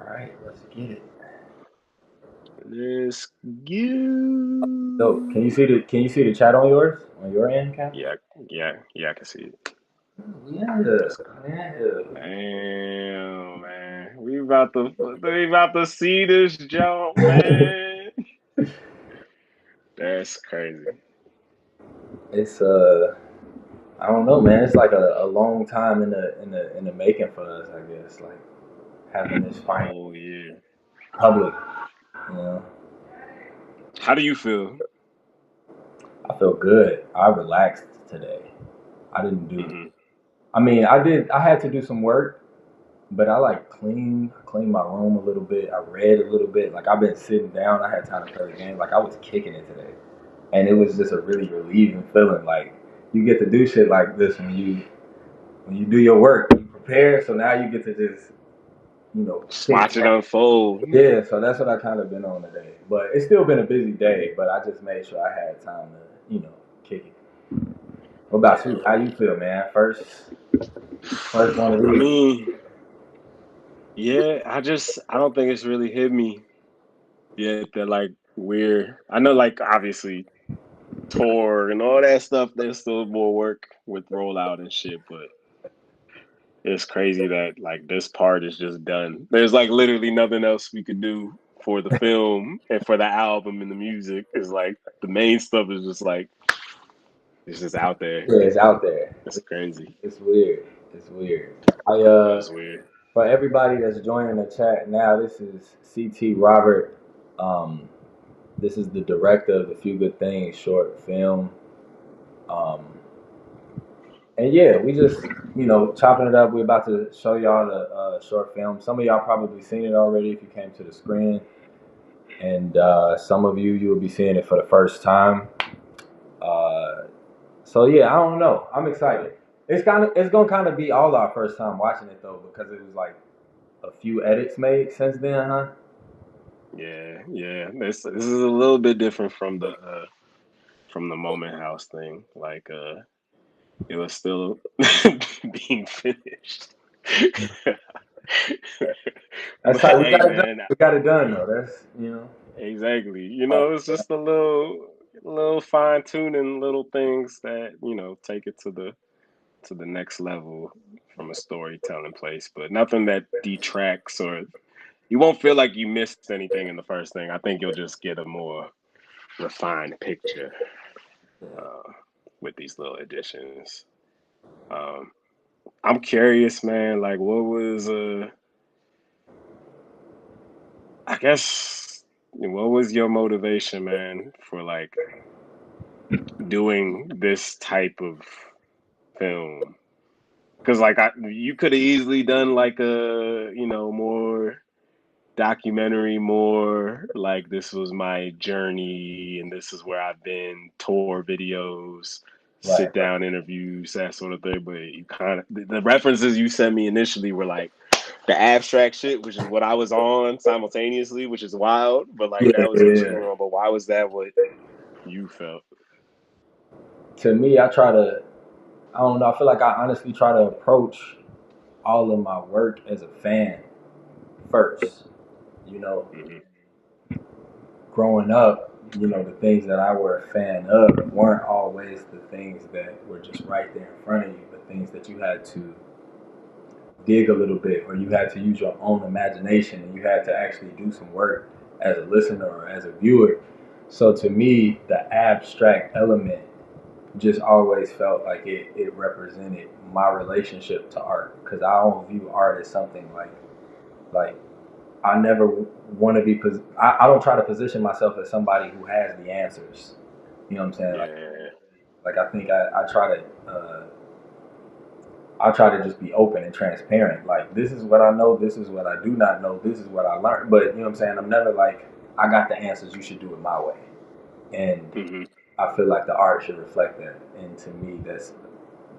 right, let's get it. Let's go. So, can you see the chat on yours on your end, Cap? Yeah, yeah, I can see it. Yeah, Let's go. yeah. Damn, man. We about to see this jump, man. That's crazy. It's I don't know, man. It's like a long time in the making for us, I guess. Like having this final Oh yeah. public, you know. How do you feel? I feel good. I relaxed today. I didn't do. Hmm. I mean, I did. I had to do some work, but I like cleaned my room a little bit. I read a little bit. Like I've been sitting down. I had time to play the game. Like I was kicking it today, and it was just a really relieving feeling. Like you get to do shit like this when you do your work, you prepare. So now you get to just Just kick watch it back. unfold. Yeah. So that's what I kind of been on today. But it's still been a busy day. But I just made sure I had time to kick it. What about you? How you feel, man? First one of I these. mean, yeah, I don't think it's really hit me yet that like we're I know like obviously tour and all that stuff, there's still more work with rollout and shit, but it's crazy that like this part is just done. There's like literally nothing else we could do for the film and for the album and the music. Is like the main stuff is just like it's just out there. Yeah, it's out there. It's crazy. It's weird. It's weird. I That was weird. For everybody that's joining the chat now, this is CT Robert. Um, this is the director of the Few Good Things short film. Um, and yeah, we just chopping it up. We're about to show y'all the short film. Some of y'all probably seen it already if you came to the screening, and some of you will be seeing it for the first time. Uh, So yeah, I don't know. I'm excited. It's gonna kind of be all our first time watching it though, because it was like a few edits made since then, huh? Yeah, yeah. This is a little bit different from the Moment House thing. Like it was still being finished. That's But how we hey got it done. man, We got it done though. That's. exactly. Uh, It's just a little fine tuning little things that, take it to the next level from a storytelling place, but nothing that detracts or you won't feel like you missed anything in the first thing. I think you'll just get a more refined picture uh, with these little additions. Um, I'm curious, man. Like, I guess, what was your motivation, man, for like doing this type of film? Because like you could have easily done like a more documentary, more like this was my journey and this is where I've been, tour videos, right, sit down interviews, that sort of thing. But you kind of the references you sent me initially were like the abstract shit, which is what I was on simultaneously, which is wild. But like yeah, that was what you yeah. were on. But why was that what you felt? To me, I try to. I don't know. I feel like I honestly try to approach all of my work as a fan first. You know, Hmm. growing up, the things that I were a fan of weren't always the things that were just right there in front of you, but things that you had to dig a little bit, or you had to use your own imagination, and you had to actually do some work as a listener or as a viewer. So to me, the abstract element just always felt like it represented my relationship to art, because I don't view art as something like I never want to be. I don't try to position myself as somebody who has the answers. You know what I'm saying? Yeah. Like I think I try to. I try to just be open and transparent. Like this is what I know, this is what I do not know, this is what I learned. But you know what I'm saying? I'm never like I got the answers. You should do it my way. And Hmm. I feel like the art should reflect that. And to me, that's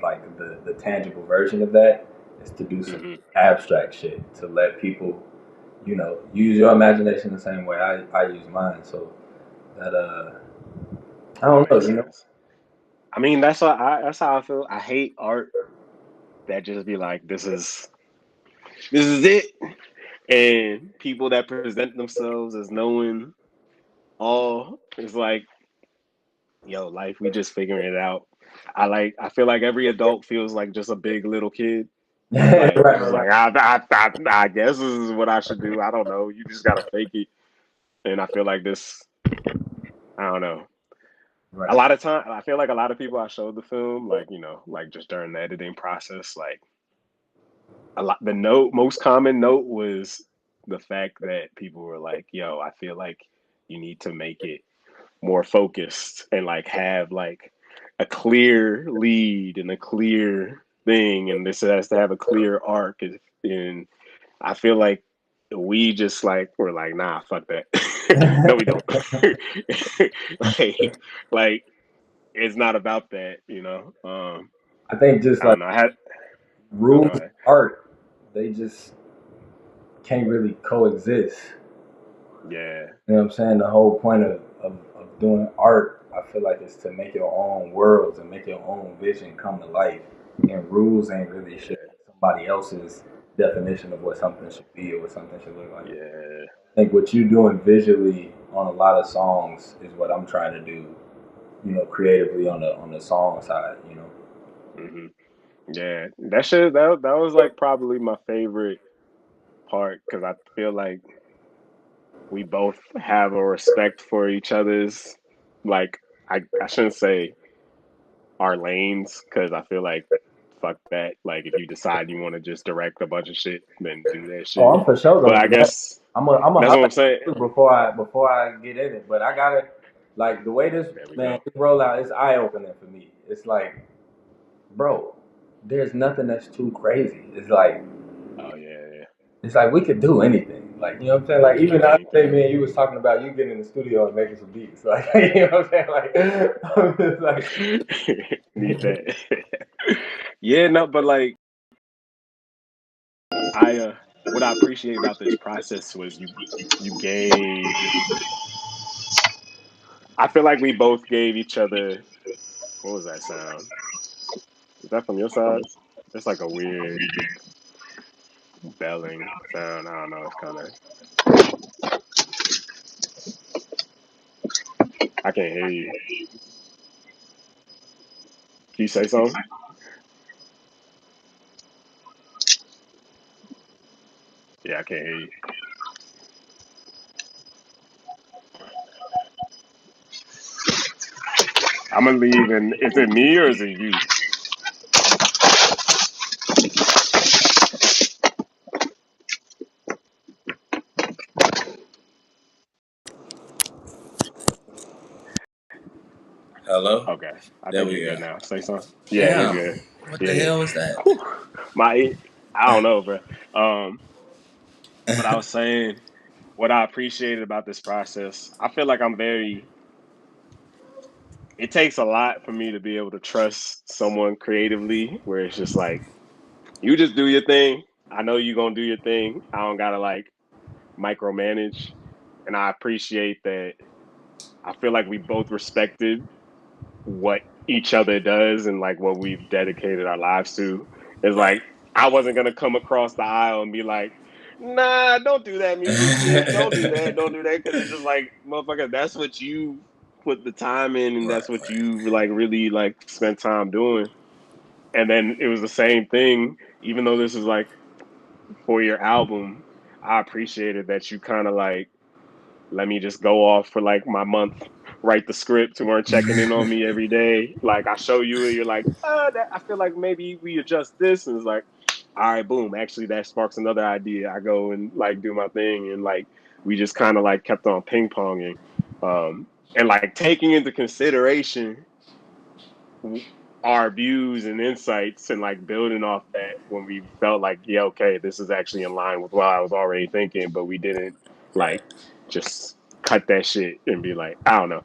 like the tangible version of that is to do some Hmm. abstract shit to let people, use your imagination the same way I use mine. So that I That don't know, makes sense. I mean, that's how I feel. I hate art that just be like, this is it. and people that present themselves as knowing all is like, yo, life, we just figuring it out. I feel like every adult feels like just a big little kid. right, Like right, it's right. like I guess this is what I should do. I don't know. You just gotta fake it. And I feel like this. I don't know. A Right. lot of time, I feel like a lot of people I showed the film, like like just during the editing process, like a lot. The most common note was the fact that people were like, "Yo, I feel like you need to make it more focused and like have like a clear lead and a clear thing, and this has to have a clear arc." And I feel like we just like we're like, nah, fuck that. No, we don't. like, like it's not about that, you know. I think just I like don't know. I had no, go rules and ahead. art, they just can't really coexist. Yeah, You know what I'm saying? The whole point of doing art, I feel like, is to make your own worlds and make your own vision come to life. And rules ain't really shit yeah, somebody else's definition of what something should be or what something should look like. yeah. I think what you're doing visually on a lot of songs is what I'm trying to do, creatively on the song side. hmm Yeah, that shit. That was like probably my favorite part because I feel like we both have a respect for each other's. Like I shouldn't say our lanes because I feel like fuck that. Like if you decide you want to just direct a bunch of shit, then do that Oh, shit. I'm for sure But gonna I do that. guess I'm a that's what holler I'm saying. at you before I get in it. But I gotta like the way this There we man go. this rollout is eye opening for me. It's like, bro, there's nothing that's too crazy. Oh yeah, It's like we could do anything. Like, you know what I'm saying? yeah. Like We could even do the other day, anything. man, you was talking about you getting in the studio and making some beats. Like, you know what I'm saying? Like, I'm just like, Need that. Yeah, no, but like I what I appreciate about this process was you gave I feel like we both gave each other what was that sound? Is that from your side? It's like a weird belling sound. I don't know. It's kind of I can't hear you. Can you say something? Yeah, I can't hear you. I'm gonna leave. And is it me or is it you? hello? Okay, I There think we you're go. good now. Say something. Yeah, you're Damn. good. What the Yeah. hell was that? Whew. My, I don't know, bro. But I was saying what I appreciated about this process. I feel like I'm very. It takes a lot for me to be able to trust someone creatively, where it's just like you just do your thing. I know you're gonna do your thing. I don't gotta like micromanage, and I appreciate that. I feel like we both respected what each other does and like what we've dedicated our lives to. Is Right. like I wasn't gonna come across the aisle and be like, "Nah, don't do that music shit. Don't do that. Don't do that." Because it's just like, motherfucker, that's what you put the time in, and Right, that's what right. you like really like spent time doing. And then it was the same thing. Even though this is like for your album, I appreciated that you kind of like let me just go off for like my month, write the script, and weren't checking in on me every day. Like I show you, and you're like, I feel like maybe we adjust this, and it's like, all right, boom. Actually, that sparks another idea. I go and like do my thing, and like we just kind of like kept on ping ponging, and like taking into consideration our views and insights and like building off that when we felt like yeah okay this is actually in line with what I was already thinking but we didn't Right. like just cut that shit and be like I don't know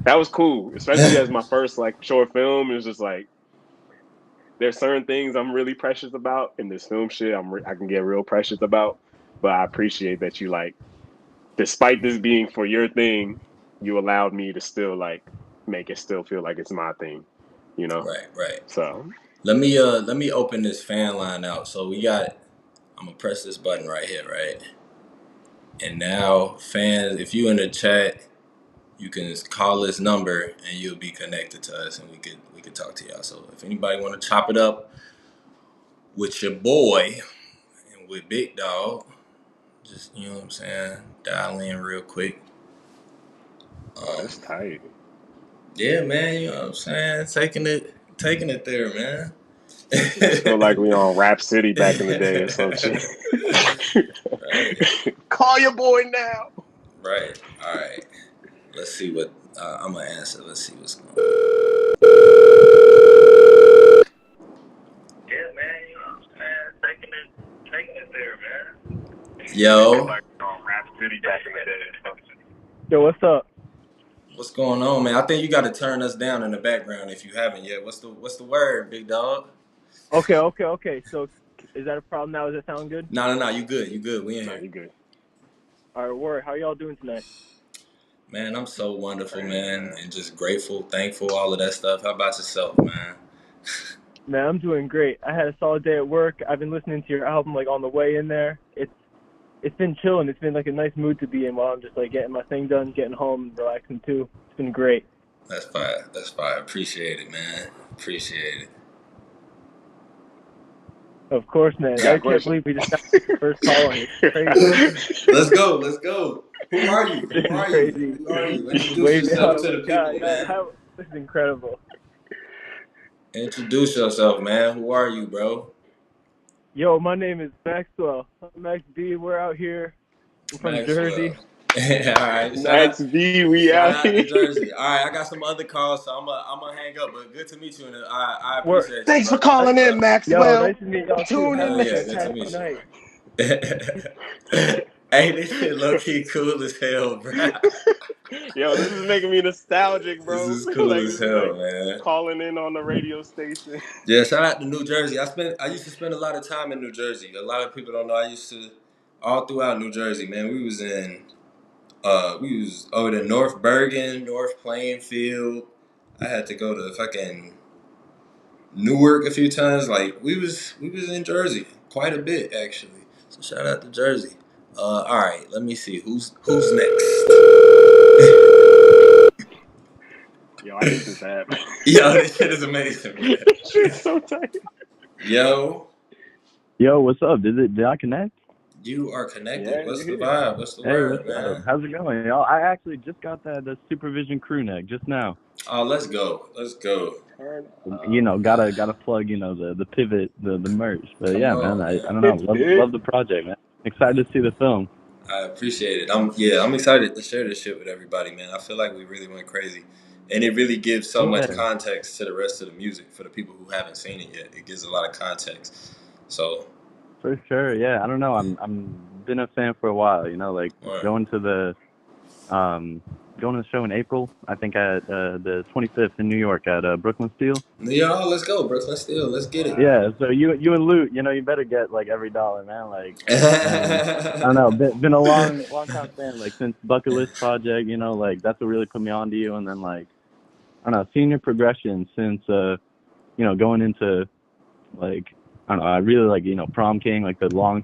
that was cool especially as my first like short film. It's just like there's certain things I'm really precious about in this film shit. I can get real precious about, but I appreciate that you like despite this being for your thing you allowed me to still like make it still feel like it's my thing, you know. Right, right. So Let me open this fan line out. So we got I'm gonna press this button right here, right? And now, fans, if you in the chat, you can call this number and you'll be connected to us, and we could talk to y'all. So if anybody want to chop it up with your boy and with Big Dog, just you know what I'm saying, dial in real quick. Oh, that's tight. Yeah, man, you know what I'm saying, taking it there, man. Just feel like we on Rap City back in the day or some shit. Right, Call your boy now. right. All right. Let's see what I'm gonna answer. Let's see what's going on. Yeah, man, you know what I'm saying? Taking it there, man. Yo. Like on Rap City back in the day. Yo, what's up? What's going on, man? I think you gotta turn us down in the background if you haven't yet. What's the word, big dog? Okay. So, is that a problem now? Does it sound good? No. You good. You good. We in No, here. you good. All right, word. How y'all doing tonight? Man, I'm so wonderful, Hey, man, man. and just grateful, thankful, all of that stuff. How about yourself, man? Man, I'm doing great. I had a solid day at work. I've been listening to your album like on the way in there. It's been chilling. It's been like a nice mood to be in while I'm just like getting my thing done, getting home, and relaxing too. It's been great. That's fine. That's fine. Appreciate it, man. Appreciate it. Of course, man. Got I a can't question. believe we just got the first call on here. It's crazy. Let's go. Let's go. Who are you? This Who is are you? crazy. Who are you? Introduce Way down. yourself I'm to the like, God, people, man. this is incredible. Introduce yourself, man. Who are you, bro? Yo, my name is Maxwell. I'm Max B. We're out here. I'm from Maxwell. Jersey. All right. Max B, we Shout out out to here. Jersey. All right, I got some other calls, so I'm gonna hang up. But good to meet you, and I We're appreciate you, Thanks for bro. calling in, Yo, Maxwell. nice to meet y'all too. Tune Have in Hell a yeah, next good to time. fantastic meet you. night. Hey, this shit low key cool as hell, bro. Yo, this is making me nostalgic, This bro. is cool Like as this is like hell, man. calling in on the radio station. Yeah, shout out to New Jersey. I used to spend a lot of time in New Jersey. A lot of people don't know I used to all throughout New Jersey, man. We was over to North Bergen, North Plainfield. I had to go to fucking Newark a few times. Like we was in Jersey quite a bit actually. So shout out to Jersey. All right, let me see who's next. Yo, I hate this app. Yo, this shit is amazing, man. This shit's so tight. Yo, Yo, what's up? Did I connect? you are connected. Yeah, What's you the here. vibe? What's the Hey, word, what's up? man? How's it going, y'all? I actually just got the supervision crew neck just now. Oh, let's go. Let's go. Turn You up. know, gotta plug, the pivot, the merch. But Come yeah, man, on, I man. don't know, It's love big. the project, man. Excited to see the film. I appreciate it. I'm excited to share this shit with everybody, man. I feel like we really went crazy. And it really gives so much Yeah, context to the rest of the music for the people who haven't seen it yet. It gives a lot of context. So, for sure. Yeah, I don't know. I'm been a fan for a while. Like or, going to um the show in April. I think at the 25th in New York at Brooklyn Steel. yeah, let's go, Brooklyn Steel. Let's get it. Yeah, so you and Loot, you better get like every dollar, man. Like, I don't know, been a long time fan, like since Bucket List Project, like that's what really put me onto you, and then like I don't know, seeing your progression since going into like I don't know, I really like Prom King, like the long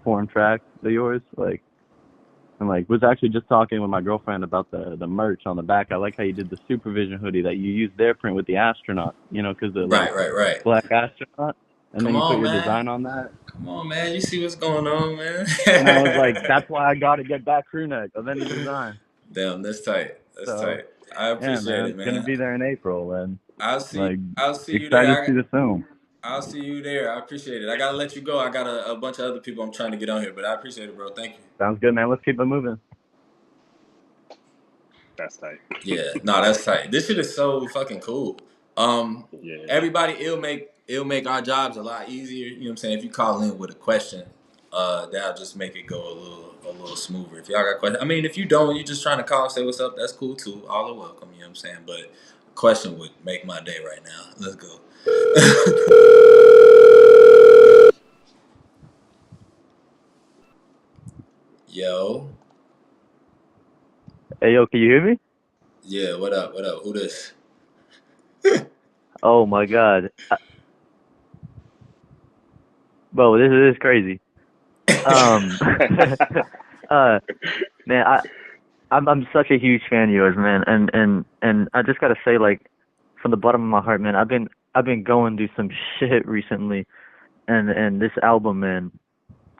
form tracks of yours, like. And like was actually just talking with my girlfriend about the merch on the back. I like how you did the supervision hoodie that you used their print with the astronaut, because the like Right. black astronaut, and then Come you put on, your man. design on that. Come on, man. You see what's going on, man. And I was like, that's why I got to get back crew neck of any design. Damn, that's tight. That's So tight. I yeah, appreciate man, it, gonna man. be there in April, and I'll see. like I'll see you excited to there. see the film. I'll see you there. I appreciate it. I gotta let you go. I got a bunch of other people I'm trying to get on here, but I appreciate it, bro. Thank you. Sounds good, man. Let's keep it moving. That's tight. Yeah, no, that's tight. This shit is so fucking cool. Yeah. Everybody, it'll make our jobs a lot easier. You know what I'm saying? If you call in with a question, that'll just make it go a little smoother. If y'all got questions, I mean, if you don't, you just trying to call and say what's up. That's cool too. All are welcome. You know what I'm saying? But a question would make my day right now. Let's go. Yo, Hey, yo, can you hear me? yeah. What up? What up? Who this? Oh my God, bro, this is crazy. Um, Man, I'm such a huge fan of yours, man, and I just gotta say, like, from the bottom of my heart, man, I've been going through some shit recently, and this album, man,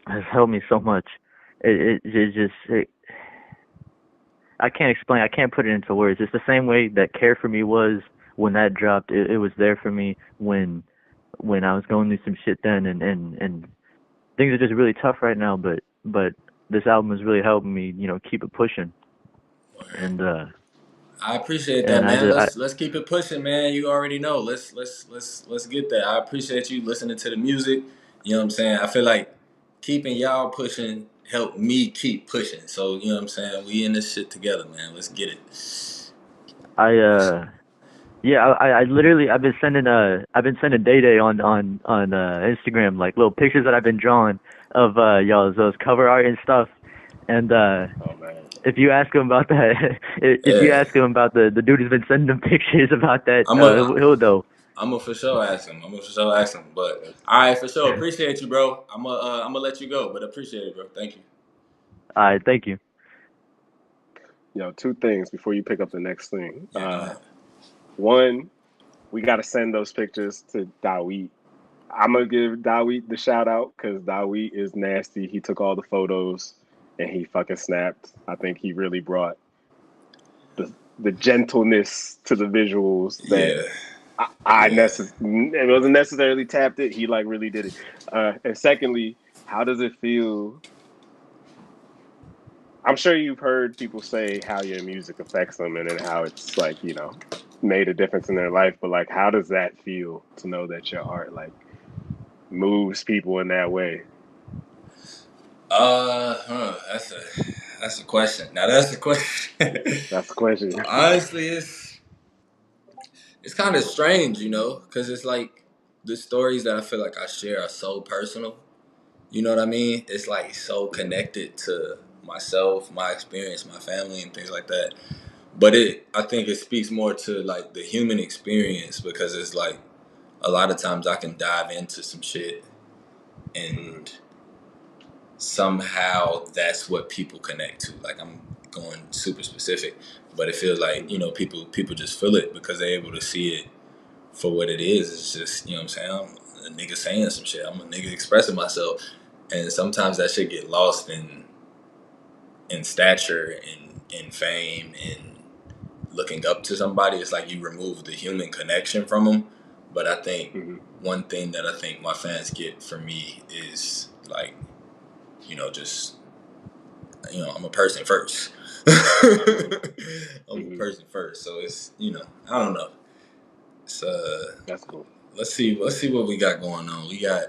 has helped me so much. It just I can't explain. I can't put it into words. It's the same way that Care for Me was when that dropped. It was there for me when I was going through some shit then, and things are just really tough right now. But this album is really helping me, keep it pushing. And I appreciate that, and I man. just Let's keep it pushing, man. You already know. Let's get that. I appreciate you listening to the music. You know what I'm saying? I feel like keeping y'all pushing helped me keep pushing. So, you know what I'm saying? We in this shit together, man. Let's get it. I yeah, I literally I've been sending Day Day on Instagram, like, little pictures that I've been drawing of y'all's those cover art and stuff. And Oh man. if you ask him about that, if you Yeah. ask him about the dude who's been sending him pictures about that, I'm a he'll know. I'm a for sure ask him. I'm a for sure ask him. But all right, for sure. Appreciate you, bro. I'm gonna let you go, but appreciate it, bro. Thank you. All right, thank you. Two things before you pick up the next thing. Yeah, go ahead. One, we got to send those pictures to Dawit. I'm gonna give Dawit the shout out because Dawit is nasty. He took all the photos and he fucking snapped. I think he really brought the gentleness to the visuals that Yeah. Yeah. it wasn't necessarily tapped it. He like really did it. And secondly, how does it feel? I'm sure you've heard people say how your music affects them and then how it's like, made a difference in their life. But like, how does that feel to know that your art like moves people in that way? That's a question. Now that's a question. That's the question. Honestly, it's kind of strange, because it's like the stories that I feel like I share are so personal. You know what I mean? It's like so connected to myself, my experience, my family, and things like that. But I think it speaks more to like the human experience because it's like a lot of times I can dive into some shit Mhm. and somehow that's what people connect to. Like I'm going super specific, but it feels like Mhm. people just feel it because they're able to see it for what it is. It's just what I'm saying. I'm a nigga saying some shit. I'm a nigga expressing myself, and sometimes that shit get lost in stature and in fame and looking up to somebody. It's like you remove the human connection from them. But I think Mhm. one thing that I think my fans get from me is like just I'm a person first. I'm a Mhm. person first. So it's I don't know. It's That's cool. let's see what we got going on. We got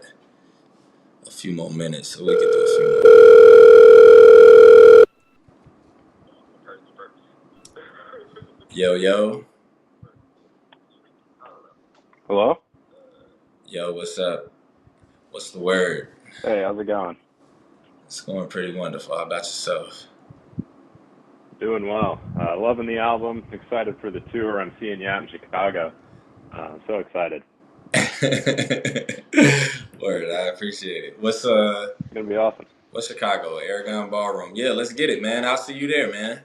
a few more minutes, so we can do a few more. Yo, yo, Hello? yo, what's up? What's the word? Hey, how's it going? It's going pretty wonderful. How about yourself? Doing well. Loving the album. Excited for the tour. I'm seeing you out in Chicago. I'm so excited. Word, I appreciate it. It's gonna be awesome. What's Chicago? Aragon Ballroom. Yeah, let's get it, man. I'll see you there, man.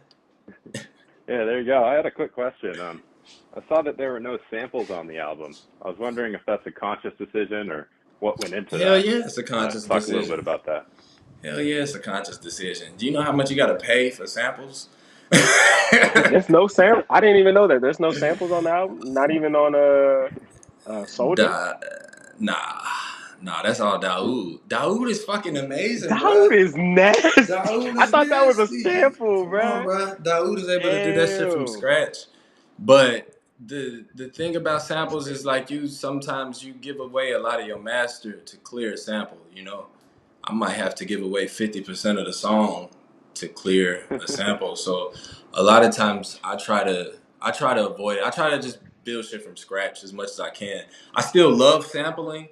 Yeah, there you go. I had a quick question. I saw that there were no samples on the album. I was wondering if that's a conscious decision or what went into Hell that. yeah, it's a conscious Talk a little bit decision. about that. Hell yeah, it's a conscious decision. Do you know how much you got to pay for samples? There's no sample. I didn't even know that. There's no samples on the album. Not even on Soldier. Da, nah, nah, that's all Daoud. Daoud is fucking amazing, That bruh. is nasty. Daoud I is thought that was a nasty. sample, Come on, bruh. bruh. Daoud is able to do that shit from Damn. scratch. But the thing about samples is like sometimes you give away a lot of your master to clear a sample. I might have to give away 50% of the song to clear a sample. So a lot of times I try to avoid it. I try to just build shit from scratch as much as I can. I still love sampling,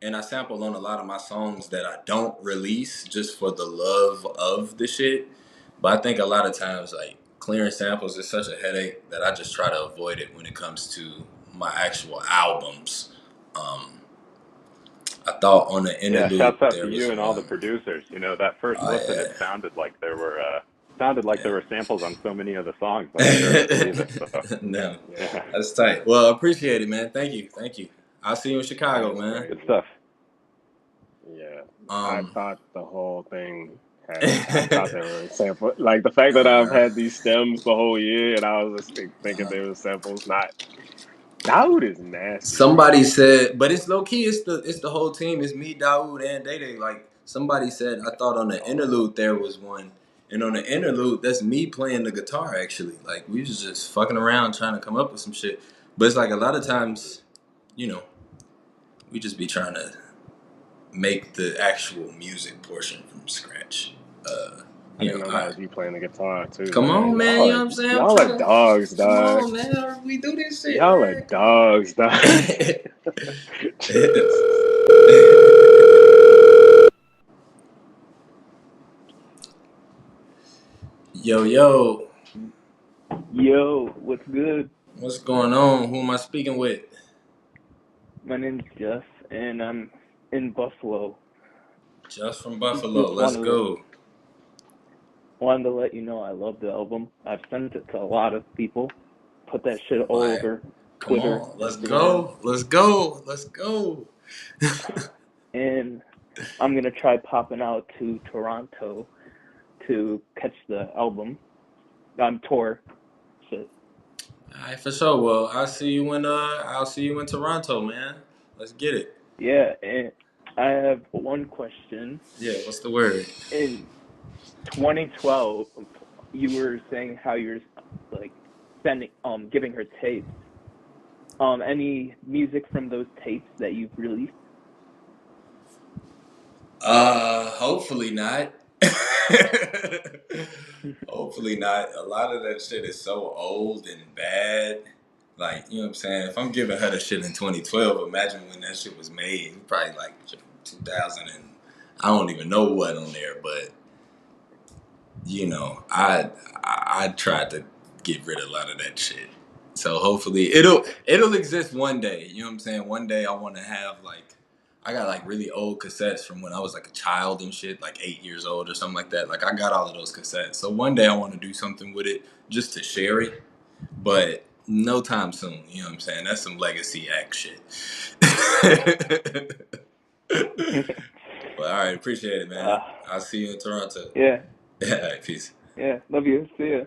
and I sample on a lot of my songs that I don't release just for the love of the shit. But I think a lot of times like clearing samples is such a headache that I just try to avoid it when it comes to my actual albums. Um, I thought on the Yeah, interlude shouts out to there was you and all the one. producers. That first Oh listen, it yeah. sounded like there were samples on so many of the songs, but I barely believe it. So No, yeah, that's tight. Well, I appreciate it, man. Thank you. I'll see you in Chicago, That's man. good crazy. stuff. Yeah, I Um, thought the whole thing I thought they were samples. Like the fact that I've had these stems the whole year, and I was just thinking they were samples. Not Daoud is nasty, bro. somebody said, but it's low key. It's the whole team. It's me, Daoud, and Day Day. Like somebody said, I thought on the Oh, interlude there was one, and on the interlude that's me playing the guitar. Actually, like we was just fucking around trying to come up with some shit. But it's like a lot of times, you know, we just be trying to make the actual music portion from scratch. I didn't know that I was you playing the guitar too, come man. on, man. You know what I'm saying? I'm Y'all are trying to dogs, come dog. on, man. We do this shit, Y'all are man. Come on. dogs, dog. Jesus. Yo, Yo, what's good? what's going on? Who am I speaking with? My name's Jeff, and I'm in Buffalo. Just from Buffalo. Just Let's go. wanted to let you know I love the album. I've sent it to a lot of people. Put that shit all Like, over come Twitter, on. Let's Instagram, go. Let's go. Let's go. and I'm gonna try popping out to Toronto to catch the album. I'm tour. Shit. All right, for sure. Well, I'll see you in Toronto, man. Let's get it. Yeah, and I have one question. Yeah, what's the word? In 2012, you were saying how you're like sending giving her tapes. Any music from those tapes that you've released? Hopefully not. Hopefully not. A lot of that shit is so old and bad. Like, you know what I'm saying? If I'm giving her the shit in 2012, imagine when that shit was made. Probably like 2000 and I don't even know what on there, but you know, I tried to get rid of a lot of that shit. So hopefully it'll exist one day. You know what I'm saying? One day I want to have like I got like really old cassettes from when I was like a child and shit, like 8 years old or something like that. Like I got all of those cassettes. So one day I want to do something with it just to share it, but no time soon. You know what I'm saying? That's some legacy act shit. But all right, appreciate it, man. uh, I'll see you in Toronto. yeah, All right, peace. yeah. Love you. See ya.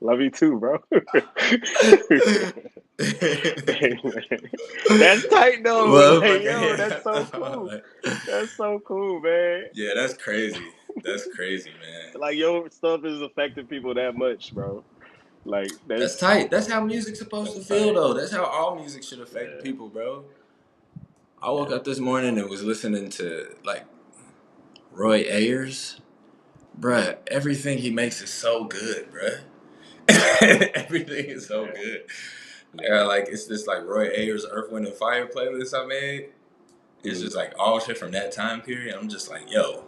Love you too, bro. That's tight though. Like, yo, that's so cool. Motherfucker, That's so cool, man. yeah, that's crazy. That's crazy, man. Like your stuff is affecting people that much, bro. Like That's tight. That's how music's supposed that's to feel, tight. though. That's how all music should affect Yeah, people, bro. I woke yeah. up this morning and was listening to like Roy Ayers, bruh. Everything he makes is so good, bruh. Everything is so Yeah, good. yeah. Like it's just like Roy Ayers' Earth, Wind, and Fire playlist I made. It's Mm. just like all shit from that time period. I'm just like, yo,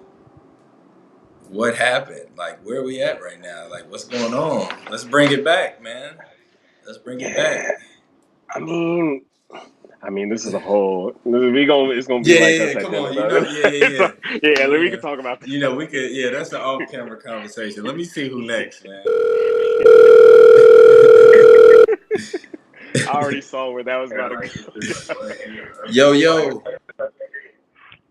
what happened? Like, where are we at right now? Like, what's going on? Let's bring it back, man. Let's bring it back. Yeah. I mean, this is a whole. It's gonna be Yeah, like yeah, us yeah. at Come dinner, on. You bro. know, yeah, yeah, So, yeah. yeah, You we can know, talk about you know, that. we could. Yeah, that's an off-camera conversation. Let me see who next, man. I already saw where that was about to go. Yo.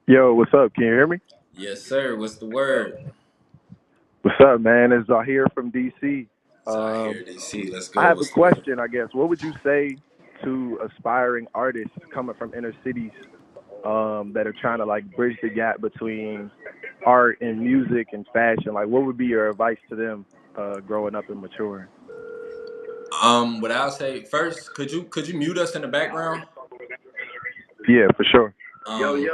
Yo, what's up? Can you hear me? Yes, sir. What's the word? What's up, man? It's Zahir from DC. Zahir DC. Let's I go. have a What's the word? question, I guess. What would you say to aspiring artists coming from inner cities that are trying to like bridge the gap between art and music and fashion? Like, what would be your advice to them growing up and maturing? What I'll say first, could you mute us in the background? Yeah, for sure. Um,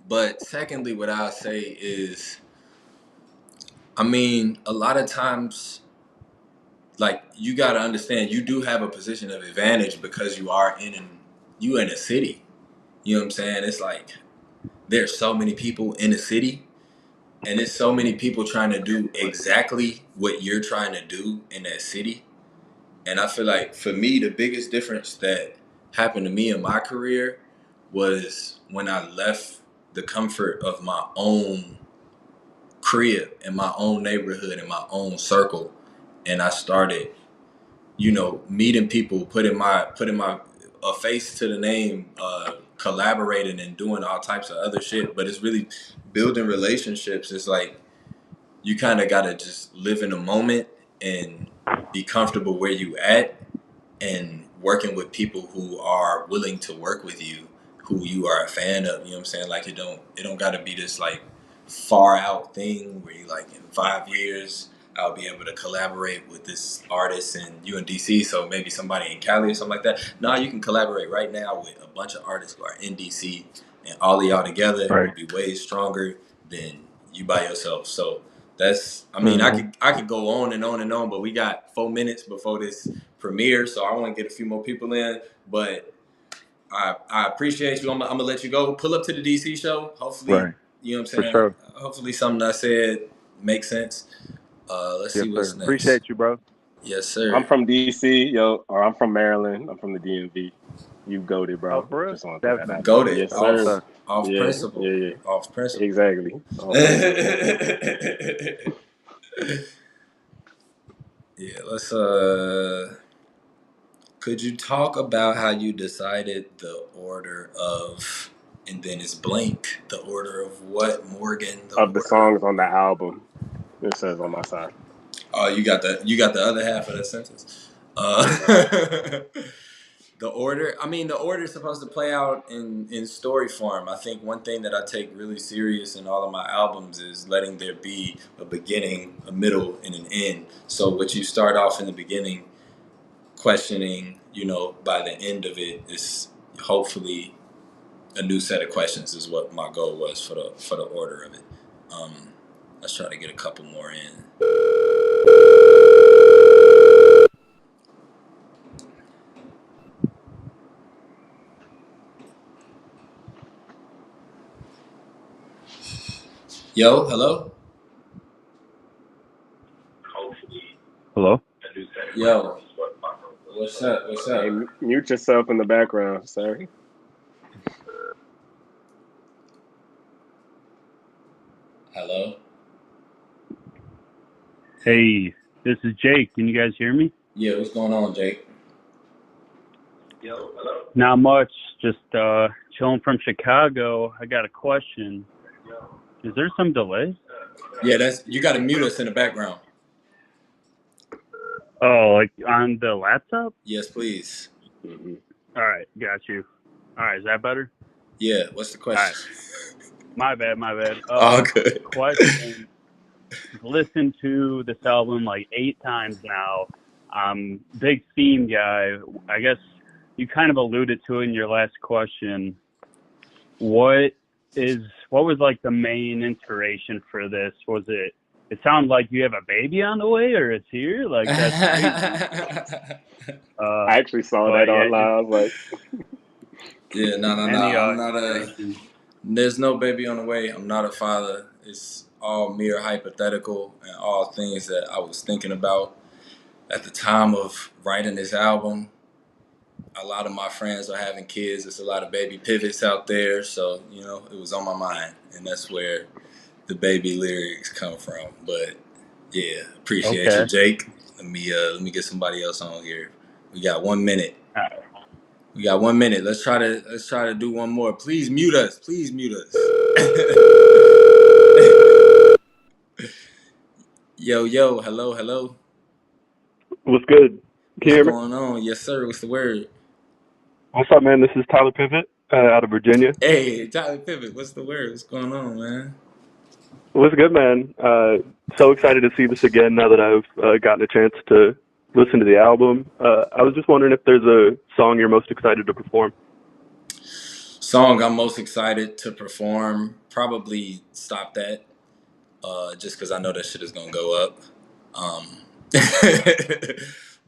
but secondly, what I'll say is, I mean, a lot of times, like you got to understand, you do have a position of advantage because you in a city. You know what I'm saying? It's like there's so many people in a city, and there's so many people trying to do exactly what you're trying to do in that city. And I feel like for me, the biggest difference that happened to me in my career was when I left the comfort of my own crib in my own neighborhood in my own circle, and I started, meeting people, putting my a face to the name, collaborating and doing all types of other shit. But it's really building relationships. It's like you kind of gotta just live in the moment and be comfortable where you at, and working with people who are willing to work with you, who you are a fan of. You know what I'm saying? Like it don't got to be this like far out thing where you like in 5 years I'll be able to collaborate with this artist and you in DC, so maybe somebody in Cali or something like that. No, you can collaborate right now with a bunch of artists who are in DC, and all of y'all together Right. will be way stronger than you by yourself. So that's, I mean, Mm-hmm. I could go on and on and on, but we got 4 minutes before this premiere, so I want to get a few more people in. But I appreciate you. I'm gonna let you go. Pull up to the DC show. Hopefully, Right. you know what I'm For saying. sure. Hopefully, something I said makes sense. Let's Yes, see sir. what's next. Appreciate you, bro. Yes, I'm sir. from DC, or I'm from Maryland. I'm from the DMV. You goated, Oh, bro. for real? Just want to throw that out Definitely. there. Go to Yes, That's what's sir. up. off Yeah, principle. yeah, yeah. Off principle. Exactly. Off principle. Yeah. Let's. Could you talk about how you decided the order of, and then it's blank, the order of what, Morgan, the Of the order. songs on the album, it says on my side. Oh, you got the other half of that sentence. The order. I mean, the order is supposed to play out in story form. I think one thing that I take really serious in all of my albums is letting there be a beginning, a middle, and an end. So what you start off in the beginning, questioning, by the end of it is hopefully a new set of questions. Is what my goal was for the order of it. Um, let's try to get a couple more in. Yo, hello. Hello? Yo, what's up? What's Hey, up? mute yourself in the background, sir. Hello. Hey, this is Jake. Can you guys hear me? Yeah, what's going on, Jake? Not much. Just chilling from Chicago. I got a question. Is there some delay? Yeah, that's, you got to mute us in the background. Oh, like on the laptop? Yes, please. Mm-hmm. All right, got you. All right, is that better? Yeah, what's the All right. question? My bad. All good. Question. Listened to this album like 8 times now. Big theme guy. I guess you kind of alluded to it in your last question. What was like the main inspiration for this? Was it sounded like you have a baby on the way or it's here? Like that's crazy. I actually saw But that yeah, online. just I was like, Yeah, no. any I'm not inspiration. there's no baby on the way. I'm not a father. It's all mere hypothetical and all things that I was thinking about at the time of writing this album. A lot of my friends are having kids. There's a lot of baby pivots out there. So, it was on my mind. And that's where the baby lyrics come from. But yeah, appreciate you, Okay. Jake. Let me get somebody else on here. We got 1 minute. Uh, We got 1 minute. Let's try to do one more. Please mute us. Please mute us. Yo, hello. What's good? Can you What's hear me? going on? Yes, sir. What's the word? What's up, man? This is Tyler Pivot out of Virginia. Hey, Tyler Pivot. What's the word? What's going on, man? What's good, man? So excited to see this again now that I've gotten a chance to listen to the album. I was just wondering if there's a song you're most excited to perform. Song I'm most excited to perform. Probably Stop That. Just because I know that shit is gonna go up. Um,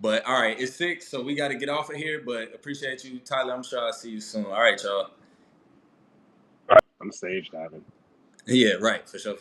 but all right, it's 6, so we got to get off of here. But appreciate you, Tyler. I'm sure I'll see you soon. All right, y'all. I'm stage diving. Yeah, right. For sure.